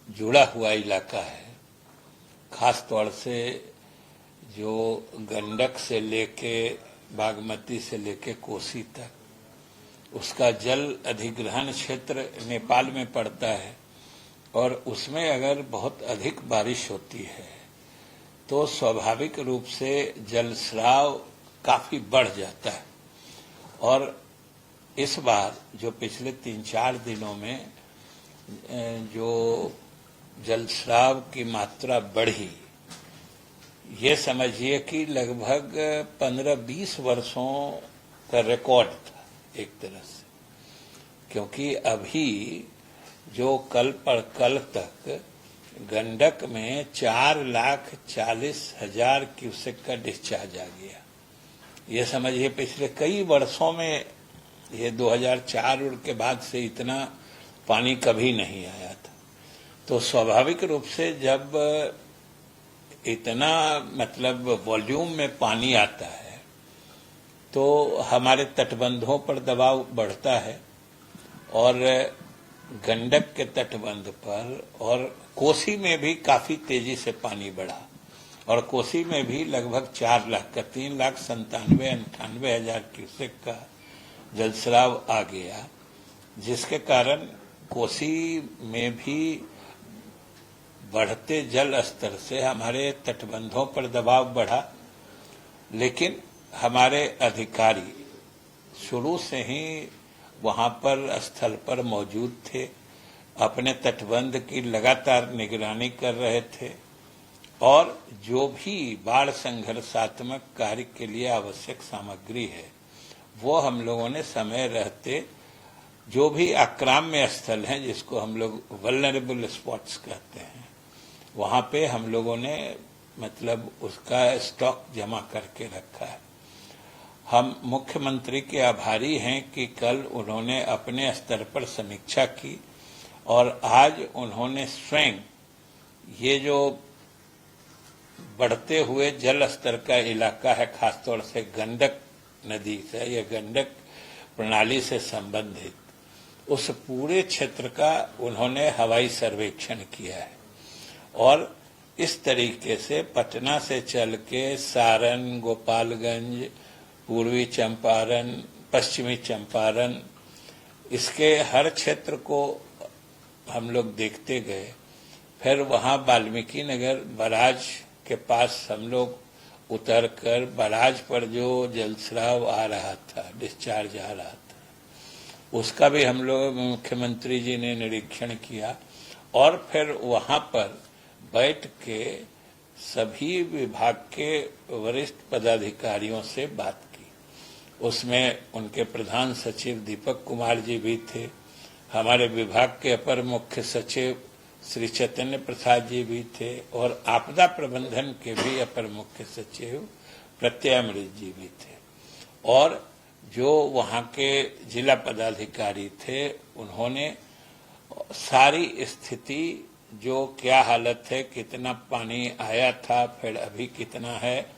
जुड़ा हुआ इलाका है। खास तौर से जो गंडक से लेके बागमती से लेके कोसी तक उसका जल अधिग्रहण क्षेत्र नेपाल में पड़ता है और उसमें अगर बहुत अधिक बारिश होती है तो स्वाभाविक रूप से जल स्राव काफी बढ़ जाता है। और इस बार जो पिछले 3-4 दिनों में जो जलस्राव की मात्रा बढ़ी, ये समझिए कि लगभग 15-20 वर्षों का रिकॉर्ड था एक तरह से, क्योंकि अभी जो कल तक गंडक में 4,40,000 क्यूसेक का डिस्चार्ज आ गया। ये समझिए पिछले कई वर्षों में, ये 2004 के बाद से इतना पानी कभी नहीं आया था। तो स्वाभाविक रूप से जब इतना मतलब वॉल्यूम में पानी आता है तो हमारे तटबंधों पर दबाव बढ़ता है और गंडक के तटबंध पर और कोसी में भी काफी तेजी से पानी बढ़ा और कोसी में भी लगभग 4 लाख का 3,97,98,000 क्यूसेक का जलस्राव आ गया, जिसके कारण कोसी में भी बढ़ते जल स्तर से हमारे तटबंधों पर दबाव बढ़ा। लेकिन हमारे अधिकारी शुरू से ही वहां पर स्थल पर मौजूद थे, अपने तटबंध की लगातार निगरानी कर रहे थे और जो भी बाढ़ संघर्षात्मक कार्य के लिए आवश्यक सामग्री है वो हम लोगों ने समय रहते, जो भी आक्राम्य स्थल हैं जिसको हम लोग वल्नरेबल स्पॉट्स कहते हैं, वहां पे हम लोगों ने मतलब उसका स्टॉक जमा करके रखा है। हम मुख्यमंत्री के आभारी हैं कि कल उन्होंने अपने स्तर पर समीक्षा की और आज उन्होंने स्वयं ये जो बढ़ते हुए जल स्तर का इलाका है, खासतौर से गंडक नदी से या गंडक प्रणाली से संबंधित उस पूरे क्षेत्र का उन्होंने हवाई सर्वेक्षण किया है और इस तरीके से पटना से चल के सारण, गोपालगंज, पूर्वी चंपारण, पश्चिमी चंपारण, इसके हर क्षेत्र को हम लोग देखते गए। फिर वहां वाल्मीकि नगर बराज के पास हम लोग उतरकर बराज पर जो जलस्राव आ रहा था, डिस्चार्ज आ रहा था, उसका भी हम लोग मुख्यमंत्री जी ने निरीक्षण किया और फिर वहां पर बैठ के सभी विभाग के वरिष्ठ पदाधिकारियों से बात की। उसमें उनके प्रधान सचिव दीपक कुमार जी भी थे, हमारे विभाग के अपर मुख्य सचिव श्री चैतन्य प्रसाद जी भी थे और आपदा प्रबंधन के भी अपर मुख्य सचिव प्रत्यय अमृत जी भी थे और जो वहां के जिला पदाधिकारी थे उन्होंने सारी स्थिति, जो क्या हालत है, कितना पानी आया था, फिर अभी कितना है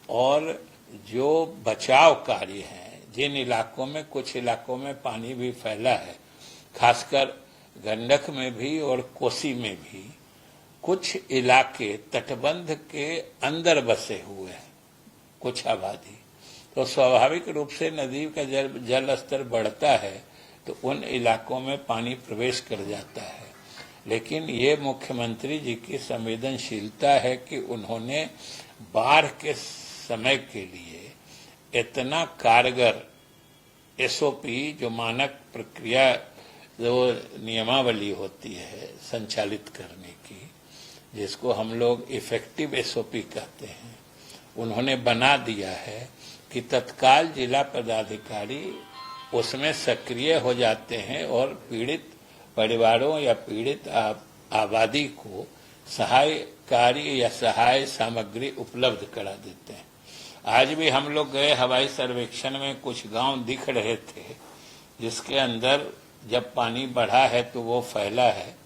और जो बचाव कार्य है, जिन इलाकों में, कुछ इलाकों में पानी भी फैला है, खासकर गंडक में भी और कोसी में भी कुछ इलाके तटबंध के अंदर बसे हुए हैं, कुछ आबादी, तो स्वाभाविक रूप से नदी का जल स्तर बढ़ता है तो उन इलाकों में पानी प्रवेश कर जाता है। लेकिन ये मुख्यमंत्री जी की संवेदनशीलता है कि उन्होंने बाढ़ के समय के लिए इतना कारगर एसओपी, जो मानक प्रक्रिया, जो नियमावली होती है संचालित करने की, जिसको हम लोग इफेक्टिव एसओपी कहते हैं, उन्होंने बना दिया है कि तत्काल जिला पदाधिकारी उसमें सक्रिय हो जाते हैं और पीड़ित परिवारों या पीड़ित आबादी को सहाय कार्य या सहाय सामग्री उपलब्ध करा देते हैं। आज भी हम लोग गए हवाई सर्वेक्षण में, कुछ गांव दिख रहे थे जिसके अंदर जब पानी बढ़ा है तो वो फैला है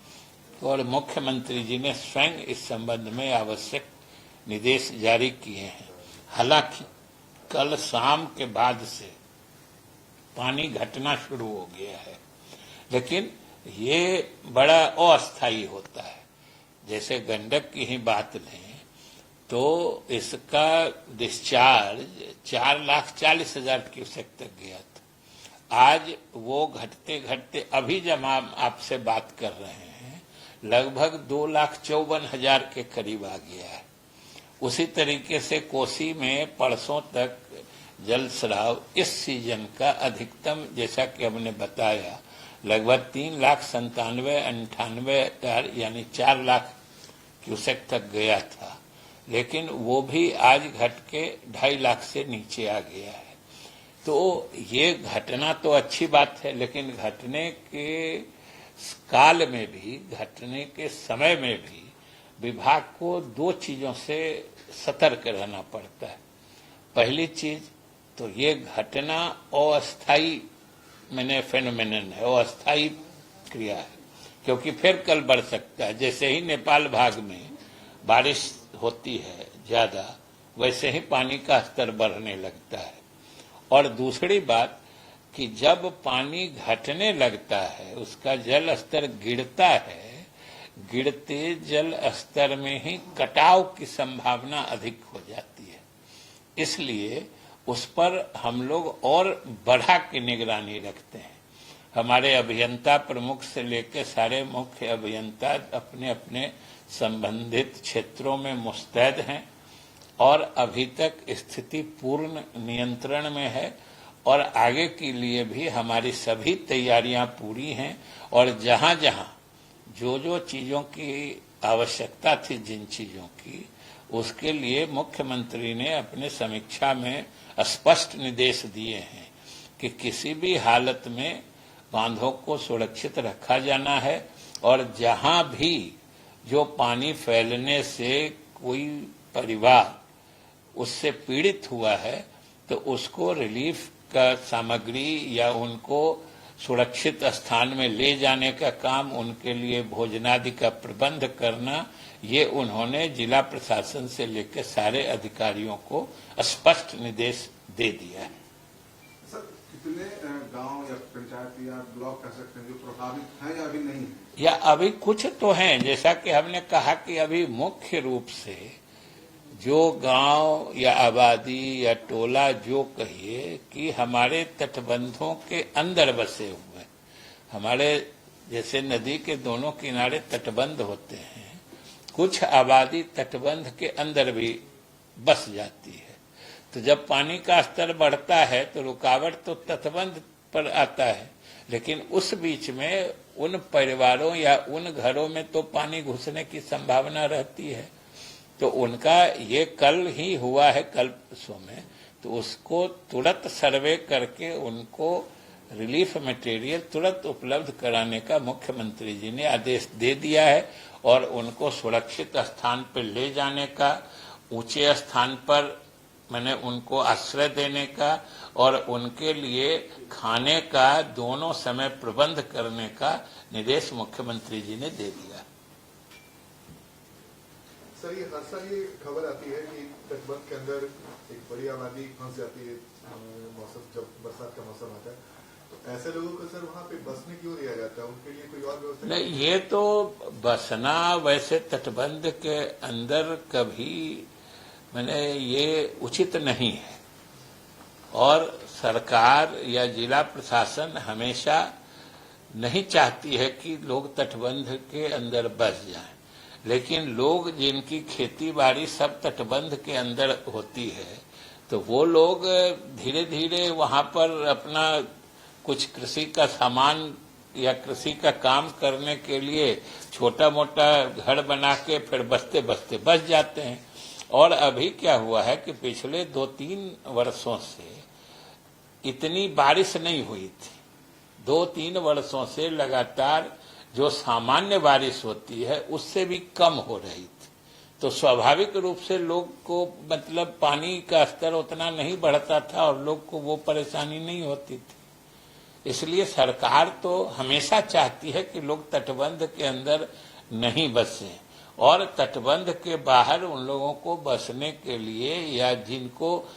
और मुख्यमंत्री जी ने स्वयं इस संबंध में आवश्यक निर्देश जारी किए हैं। हालांकि कल शाम के बाद से पानी घटना शुरू हो गया है, लेकिन ये बड़ा अस्थायी होता है। जैसे गंडक की ही बात लें तो इसका डिस्चार्ज 4,40,000 क्यूसेक तक गया था। आज वो घटते घटते अभी जब हम आपसे बात कर रहे हैं लगभग 2,54,000 के करीब आ गया है। उसी तरीके से कोसी में परसों तक जल स्राव इस सीजन का अधिकतम, जैसा कि हमने बताया, लगभग 3,97,98,000 यानी 4 लाख क्यूसेक तक गया था, लेकिन वो भी आज घट के 2.5 लाख से नीचे आ गया है। तो ये घटना तो अच्छी बात है, लेकिन घटने के काल में भी, घटने के समय में भी विभाग को 2 चीजों से सतर्क रहना पड़ता है। पहली चीज तो ये घटना अस्थायी फेनोमेनन है, अस्थायी क्रिया है, क्योंकि फिर कल बढ़ सकता है। जैसे ही नेपाल भाग में बारिश होती है ज्यादा, वैसे ही पानी का स्तर बढ़ने लगता है। और दूसरी बात कि जब पानी घटने लगता है, उसका जल स्तर गिरता है, गिरते जल स्तर में ही कटाव की संभावना अधिक हो जाती है। इसलिए उस पर हम लोग और बढ़ा के निगरानी रखते हैं। हमारे अभियंता प्रमुख से लेकर सारे मुख्य अभियंता अपने अपने संबंधित क्षेत्रों में मुस्तैद हैं और अभी तक स्थिति पूर्ण नियंत्रण में है और आगे के लिए भी हमारी सभी तैयारियां पूरी हैं। और जहां जहां जो जो चीजों की आवश्यकता थी, जिन चीजों की, उसके लिए मुख्यमंत्री ने अपने समीक्षा में स्पष्ट निर्देश दिए हैं कि किसी भी हालत में बांधों को सुरक्षित रखा जाना है और जहां भी जो पानी फैलने से कोई परिवार उससे पीड़ित हुआ है तो उसको रिलीफ का सामग्री या उनको सुरक्षित स्थान में ले जाने का काम, उनके लिए भोजनादि का प्रबंध करना, ये उन्होंने जिला प्रशासन से लेकर सारे अधिकारियों को स्पष्ट निर्देश दे दिया है। सर, कितने गांव या पंचायत या ब्लॉक कह सकते हैं जो प्रभावित हैं या अभी नहीं है? या अभी कुछ तो हैं, जैसा कि हमने कहा कि अभी मुख्य रूप से जो गांव या आबादी या टोला जो कहिए कि हमारे तटबंधों के अंदर बसे हुए, हमारे जैसे नदी के दोनों किनारे तटबंध होते हैं, कुछ आबादी तटबंध के अंदर भी बस जाती है। तो जब पानी का स्तर बढ़ता है तो रुकावट तो तटबंध पर आता है, लेकिन उस बीच में उन परिवारों या उन घरों में तो पानी घुसने की संभावना रहती है। तो उनका ये कल ही हुआ है, कल परसों में, तो उसको तुरंत सर्वे करके उनको रिलीफ मटेरियल तुरंत उपलब्ध कराने का मुख्यमंत्री जी ने आदेश दे दिया है और उनको सुरक्षित स्थान पर ले जाने का, ऊंचे स्थान पर उनको आश्रय देने का और उनके लिए खाने का दोनों समय प्रबंध करने का निर्देश मुख्यमंत्री जी ने दे दिया। सर, ये हर साल ये खबर आती है कि तटबंध के अंदर एक बड़ी आबादी फंस जाती है मौसम, जब बरसात का मौसम आता है, तो ऐसे लोगों को सर वहाँ पे बसने क्यों दिया जाता है? उनके लिए कोई और व्यवस्था नहीं? ये तो बसना वैसे तटबंध के अंदर कभी ये उचित नहीं है और सरकार या जिला प्रशासन हमेशा नहीं चाहती है कि लोग तटबंध के अंदर बस जाएं, लेकिन लोग जिनकी खेती बाड़ी सब तटबंध के अंदर होती है तो वो लोग धीरे धीरे वहां पर अपना कुछ कृषि का सामान या कृषि का काम करने के लिए छोटा मोटा घर बना के फिर बसते बसते बस जाते हैं। और अभी क्या हुआ है कि पिछले 2-3 वर्षों से इतनी बारिश नहीं हुई थी। 2-3 वर्षों से लगातार जो सामान्य बारिश होती है उससे भी कम हो रही थी, तो स्वाभाविक रूप से लोग को पानी का स्तर उतना नहीं बढ़ता था और लोग को वो परेशानी नहीं होती थी। इसलिए सरकार तो हमेशा चाहती है कि लोग तटबंध के अंदर नहीं बसें और तटबंध के बाहर उन लोगों को बसने के लिए या जिनको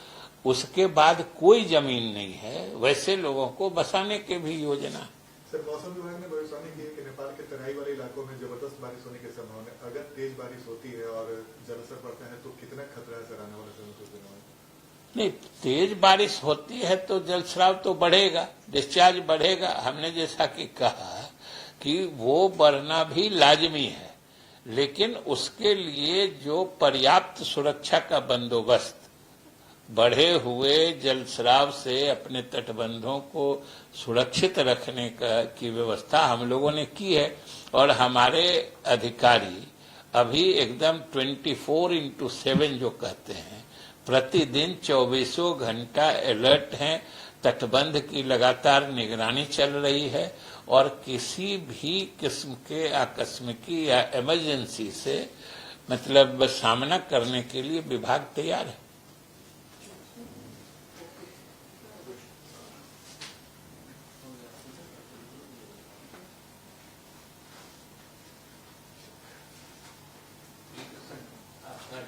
उसके बाद कोई जमीन नहीं है वैसे लोगों को बसाने के भी योजना। सर, मौसम विभाग ने भविष्यवाणी की है कि नेपाल के तराई वाले इलाकों में जबरदस्त बारिश होने की संभावना है? अगर तेज बारिश होती है और जलस्तर बढ़ते हैं तो कितना खतरा है सर आने वाले समय कुछ दिनों में? नहीं, तेज बारिश होती है तो जलस्राव तो बढ़ेगा, डिस्चार्ज बढ़ेगा। हमने जैसा कि कहा कि वो बढ़ना भी लाजमी है, लेकिन उसके लिए जो पर्याप्त सुरक्षा का बंदोबस्त, बढ़े हुए जलस्राव से अपने तटबंधों को सुरक्षित रखने की व्यवस्था हम लोगों ने की है। और हमारे अधिकारी अभी एकदम 24/7 जो कहते हैं, प्रतिदिन 24 घंटा अलर्ट हैं। तटबंध की लगातार निगरानी चल रही है और किसी भी किस्म के आकस्मिकी या इमरजेंसी से मतलब सामना करने के लिए विभाग तैयार है।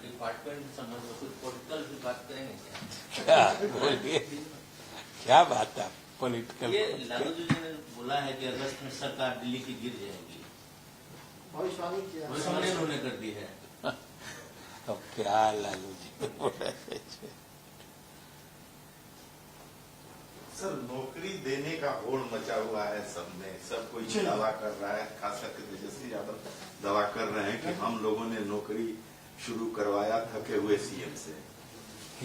डिपार्टमेंट संबंध में कुछ पॉलिटिकल की बात करेंगे क्या बोलिए, क्या बात है पॉलिटिकल? ये लालू जी ने बोला है कि अगस्त में सरकार दिल्ली की गिर जाएगी, भविष्यवाणी उन्होंने कर दी है। अब क्या लालू जी बोले? सर, नौकरी देने का होड़ मचा हुआ है सब में, सब कोई दावा कर रहा है, खास करके तेजस्वी यादव दावा कर रहे हैं कि हम लोगों ने नौकरी शुरू करवाया थके हुए सीएम से।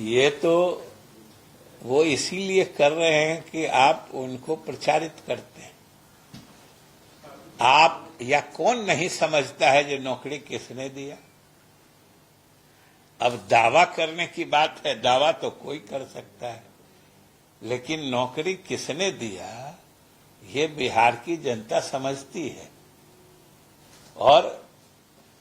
ये तो वो इसीलिए कर रहे हैं कि आप उनको प्रचारित करते हैं। आप या कौन नहीं समझता है जो नौकरी किसने दिया? अब दावा करने की बात है, दावा तो कोई कर सकता है, लेकिन नौकरी किसने दिया ये बिहार की जनता समझती है। और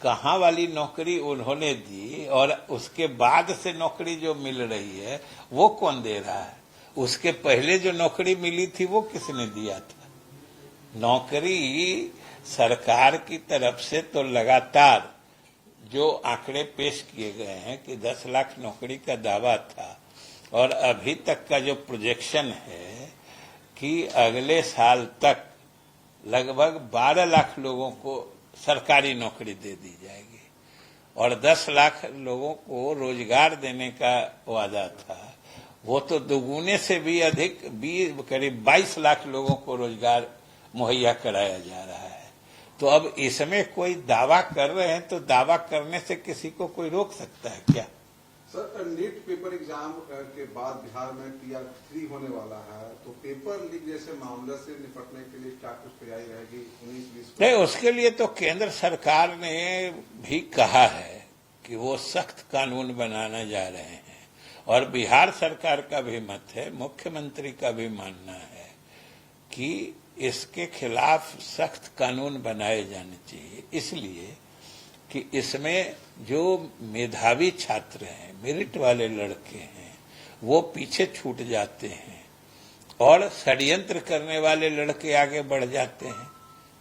कहां वाली नौकरी उन्होंने दी और उसके बाद से नौकरी जो मिल रही है वो कौन दे रहा है? उसके पहले जो नौकरी मिली थी वो किसने दिया था? नौकरी सरकार की तरफ से तो लगातार जो आंकड़े पेश किए गए हैं कि 10 लाख नौकरी का दावा था, और अभी तक का जो प्रोजेक्शन है कि अगले साल तक लगभग 12 लाख लोगों को सरकारी नौकरी दे दी जाएगी और 10 लाख लोगों को रोजगार देने का वादा था। वो तो दुगुने से भी अधिक करीब 22 लाख लोगों को रोजगार मुहैया कराया जा रहा है। तो अब इसमें कोई दावा कर रहे हैं तो दावा करने से किसी को कोई रोक सकता है क्या? सर, नीट पेपर एग्जाम के बाद बिहार में टीआर 3 होने वाला है, तो पेपर लीक जैसे मामले से निपटने के लिए क्या कुछ तैयारी रहेगी 19-20? नहीं, उसके लिए तो केंद्र सरकार ने भी कहा है कि वो सख्त कानून बनाना जा रहे हैं और बिहार सरकार का भी मत है, मुख्यमंत्री का भी मानना है कि इसके खिलाफ सख्त कानून बनाए जाने चाहिए। इसलिए कि इसमें जो मेधावी छात्र हैं, मेरिट वाले लड़के हैं, वो पीछे छूट जाते हैं और षड्यंत्र करने वाले लड़के आगे बढ़ जाते हैं।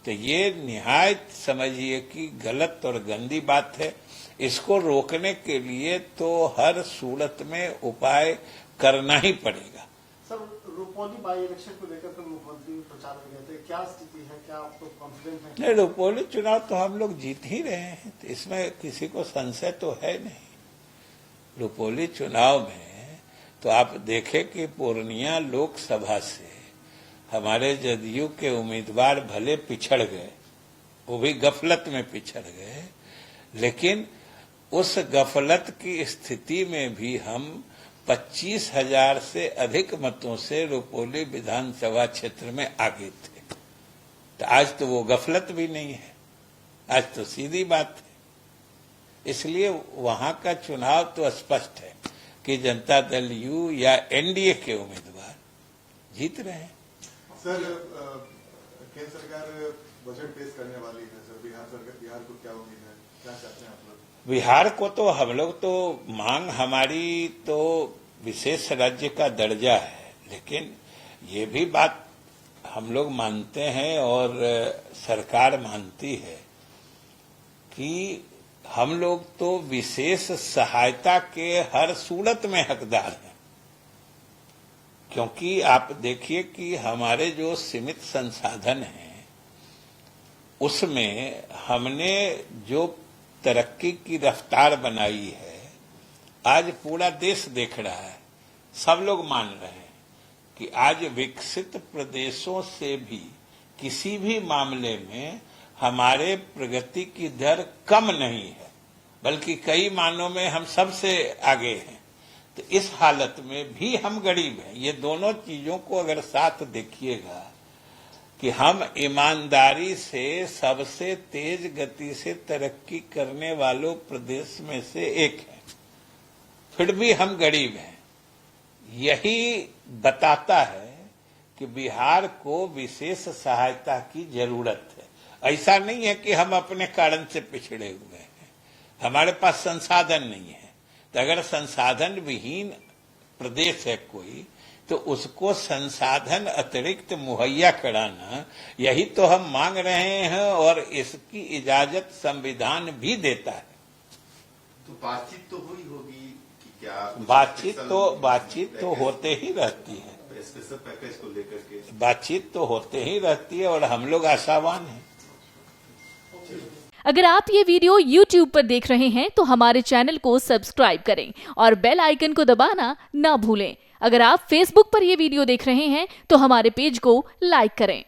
तो ये निहायत समझिए कि गलत और गंदी बात है। इसको रोकने के लिए तो हर सूरत में उपाय करना ही पड़ेगा। सर, रुपौली बाई इलेक्शन को लेकर के मुख्यमंत्री प्रचार में गए थे, क्या स्थिति है, क्या आप तो कॉन्फिडेंट हैं? नहीं, रुपौली चुनाव तो हम लोग जीत ही रहे हैं, तो इसमें किसी को संशय तो है नहीं। रुपौली चुनाव में तो आप देखें कि पूर्णिया लोकसभा से हमारे जदयू के उम्मीदवार भले पिछड़ गए, वो भी गफलत में पिछड़ गए, लेकिन उस गफलत की स्थिति में भी हम 25,000 से अधिक मतों से रुपौली विधानसभा क्षेत्र में आगे थे। तो आज तो वो गफलत भी नहीं है, आज तो सीधी बात है। इसलिए वहां का चुनाव तो स्पष्ट है कि जनता दल यू या एनडीए के उम्मीदवार जीत रहे हैं। सर, केंद्र सरकार बजट पेश करने वाली है सर, बिहार को क्या उम्मीद है, क्या चाहते हैं आप लोग? बिहार को तो हम लोग तो मांग हमारी तो विशेष राज्य का दर्जा है, लेकिन ये भी बात हम लोग मानते हैं और सरकार मानती है कि हम लोग तो विशेष सहायता के हर सूरत में हकदार हैं। क्योंकि आप देखिए कि हमारे जो सीमित संसाधन हैं उसमें हमने जो तरक्की की रफ्तार बनाई है, आज पूरा देश देख रहा है, सब लोग मान रहे हैं कि आज विकसित प्रदेशों से भी किसी भी मामले में हमारे प्रगति की दर कम नहीं है, बल्कि कई मानों में हम सबसे आगे हैं। तो इस हालत में भी हम गरीब हैं। ये दोनों चीजों को अगर साथ देखिएगा कि हम ईमानदारी से सबसे तेज गति से तरक्की करने वालों प्रदेश में से एक हैं, फिर भी हम गरीब हैं, यही बताता है कि बिहार को विशेष सहायता की जरूरत है। ऐसा नहीं है कि हम अपने कारण से पिछड़े हुए हैं, हमारे पास संसाधन नहीं है। तो अगर संसाधन विहीन प्रदेश है कोई, तो उसको संसाधन अतिरिक्त मुहैया कराना, यही तो हम मांग रहे हैं और इसकी इजाजत संविधान भी देता है। तो बातचीत तो हुई होगी कि क्या बातचीत तो होते ही रहती है, स्पेशल पैकेज को लेकर के बातचीत तो होते ही रहती है और हम लोग आशावान हैं। अगर आप ये वीडियो YouTube पर देख रहे हैं तो हमारे चैनल को सब्सक्राइब करें और बेल आइकन को दबाना ना भूलें। अगर आप Facebook पर ये वीडियो देख रहे हैं तो हमारे पेज को लाइक करें।